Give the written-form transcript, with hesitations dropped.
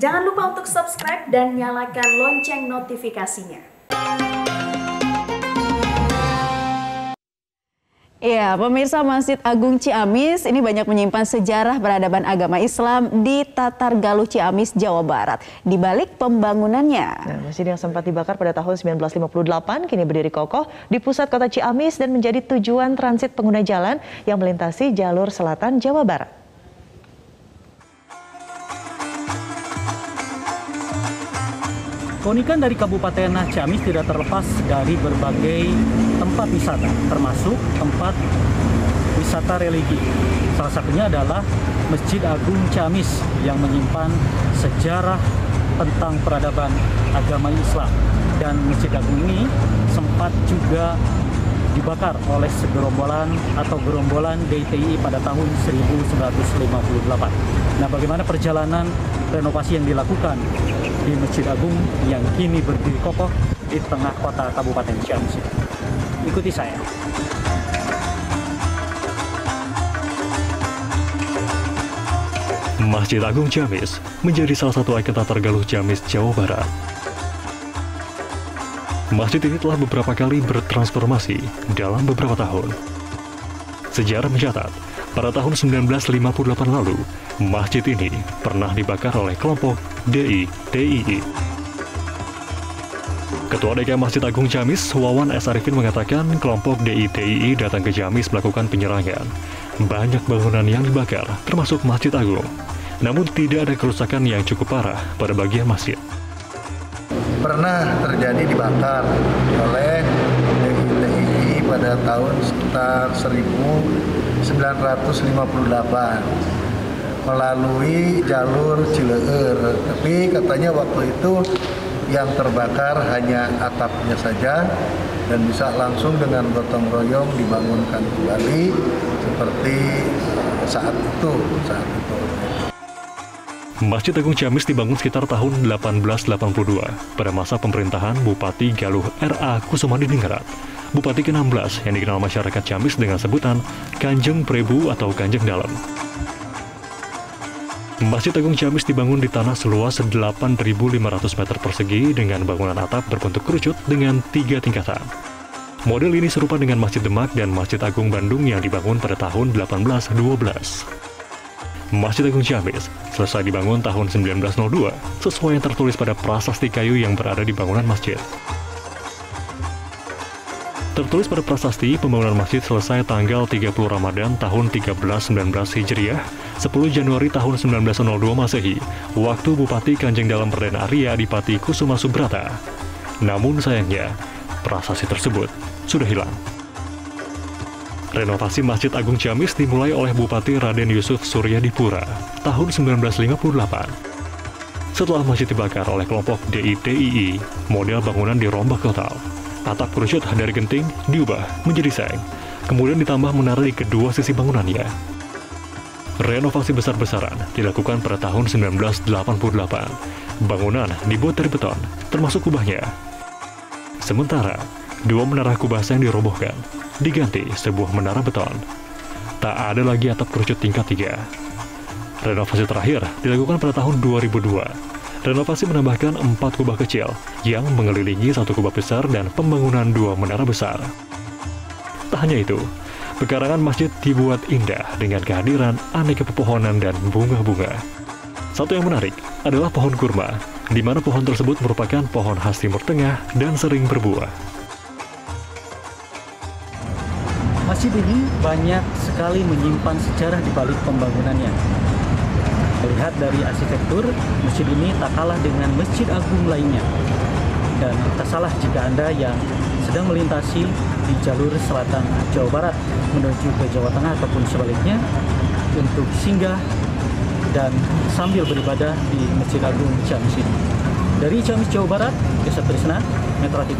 Jangan lupa untuk subscribe dan nyalakan lonceng notifikasinya. Ya, pemirsa, Masjid Agung Ciamis ini banyak menyimpan sejarah peradaban agama Islam di Tatargaluh, Ciamis, Jawa Barat. Di balik pembangunannya. Nah, masjid yang sempat dibakar pada tahun 1958 kini berdiri kokoh di pusat kota Ciamis dan menjadi tujuan transit pengguna jalan yang melintasi jalur selatan Jawa Barat. Keunikan dari Kabupaten Ciamis tidak terlepas dari berbagai tempat wisata, termasuk tempat wisata religi. Salah satunya adalah Masjid Agung Ciamis yang menyimpan sejarah tentang peradaban agama Islam. Dan Masjid Agung ini sempat juga dibakar oleh segerombolan atau gerombolan DITI pada tahun 1958. Nah, bagaimana perjalanan renovasi yang dilakukan di Masjid Agung yang kini berdiri kokoh di tengah kota Kabupaten Ciamis? Ikuti saya. Masjid Agung Ciamis menjadi salah satu ikon Tatargaluh Ciamis, Jawa Barat. Masjid ini telah beberapa kali bertransformasi dalam beberapa tahun. Sejarah mencatat, pada tahun 1958 lalu, masjid ini pernah dibakar oleh kelompok DITII. Ketua DK Masjid Agung Ciamis, Wawan S. Arifin, mengatakan kelompok DITII datang ke Ciamis melakukan penyerangan. Banyak bangunan yang dibakar, termasuk Masjid Agung. Namun tidak ada kerusakan yang cukup parah pada bagian masjid. Pernah terjadi dibakar oleh DITII pada tahun sekitar 1958 melalui jalur Cileueur. Tapi katanya waktu itu yang terbakar hanya atapnya saja dan bisa langsung dengan gotong royong dibangunkan kembali seperti saat itu. Masjid Agung Ciamis dibangun sekitar tahun 1882 pada masa pemerintahan Bupati Galuh R.A. Kusumadiningrat, Bupati ke-16 yang dikenal masyarakat Ciamis dengan sebutan Kanjeng Prebu atau Kanjeng Dalem. Masjid Agung Ciamis dibangun di tanah seluas 8.500 meter persegi dengan bangunan atap berbentuk kerucut dengan 3 tingkatan. Model ini serupa dengan Masjid Demak dan Masjid Agung Bandung yang dibangun pada tahun 1812. Masjid Agung Ciamis selesai dibangun tahun 1902 sesuai yang tertulis pada prasasti kayu yang berada di bangunan masjid. Tertulis pada prasasti, pembangunan masjid selesai tanggal 30 Ramadan tahun 1319 Hijriah, 10 Januari tahun 1902 Masehi, waktu Bupati Kanjeng Dalem Perdana Arya Adipati Kusuma Subrata. Namun sayangnya, prasasti tersebut sudah hilang. Renovasi Masjid Agung Ciamis dimulai oleh Bupati Raden Yusuf Suryadipura tahun 1958. Setelah masjid dibakar oleh kelompok DITII, model bangunan dirombak total. Atap kerucut dari genting diubah menjadi seng, kemudian ditambah menara di kedua sisi bangunannya. Renovasi besar-besaran dilakukan pada tahun 1988. Bangunan dibuat dari beton, termasuk kubahnya. Sementara, 2 menara kubah seng dirobohkan, diganti sebuah menara beton. Tak ada lagi atap kerucut tingkat 3. Renovasi terakhir dilakukan pada tahun 2002. Renovasi menambahkan 4 kubah kecil yang mengelilingi 1 kubah besar dan pembangunan 2 menara besar. Tak hanya itu, pekarangan masjid dibuat indah dengan kehadiran aneka pepohonan dan bunga-bunga. Satu yang menarik adalah pohon kurma, di mana pohon tersebut merupakan pohon khas Timur Tengah dan sering berbuah. Masjid ini banyak sekali menyimpan sejarah di balik pembangunannya. Melihat dari arsitektur, masjid ini tak kalah dengan masjid agung lainnya. Dan tak salah jika Anda yang sedang melintasi di jalur selatan Jawa Barat menuju ke Jawa Tengah ataupun sebaliknya untuk singgah dan sambil beribadah di Masjid Agung Ciamis ini. Dari Ciamis, Jawa Barat, Yosef Trisna, Metro TV.